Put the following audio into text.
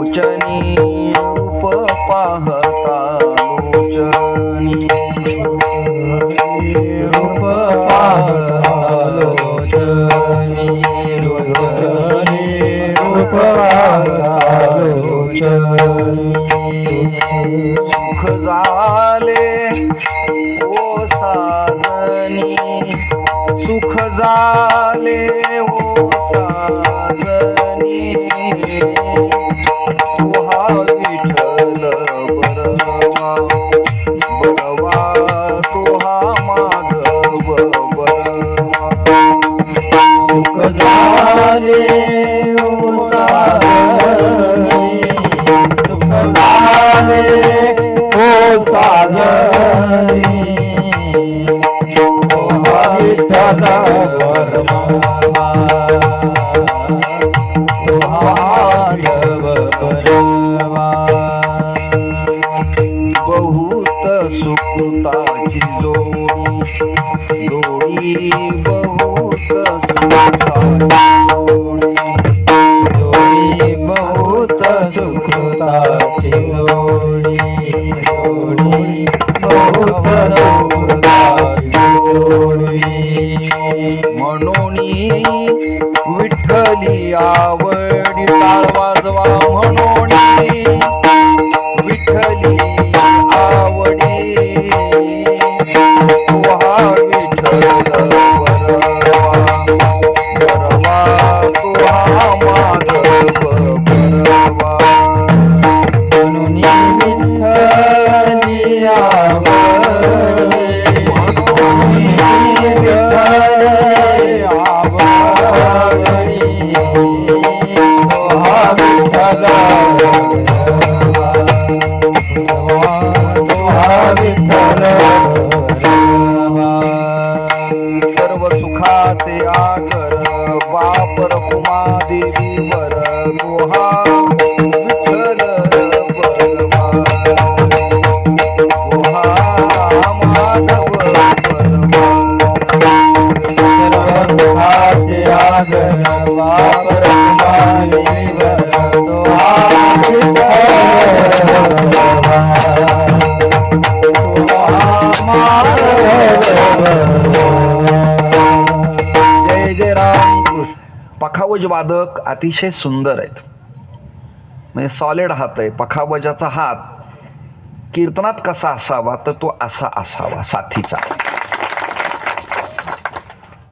लोचनी रूप पाहता लोचनी रूप पाहता लोचनी रूप पाहता लोचनी सुख झाले ओ साजनी सुख झाले ओ साजनी तुहा विठ्ठल बरवा बरवा तुहा माधव बरवा सुख झाले ओ साजनी सुख झाले ओ साजनी तुहा विठ्ठल बरवा तुहा माधव बरवा बहुत सुकृताची जोडी जोडी बहुत सुकृताची जोडी बहुत सुकृताची जोडी जोडी बहुत सुकृताची जोडी म्हणून विठ्ठली आवडी टाळ वाजवा म्हणून विठ्ठली आवडी तुहा विठ्ठल बरवा बरवा तुहा माधव बरवा म्हणून विठ्ठली आवडी विठ्ठली आवडी तुहा विठ्ठल सर्व सुखाचे आकर वापर उमादेवी वर तुहा विठ्ठल बरवा तुहा माधव बरवा सुखाचे आगर वापर जय जय राम कृष्ण. पखावज वादक अतिशय सुंदर आहेत, म्हणजे सॉलिड हात आहे. पखावजाचा हात कीर्तनात कसा असावा तर तो असा असावा, साथीचा.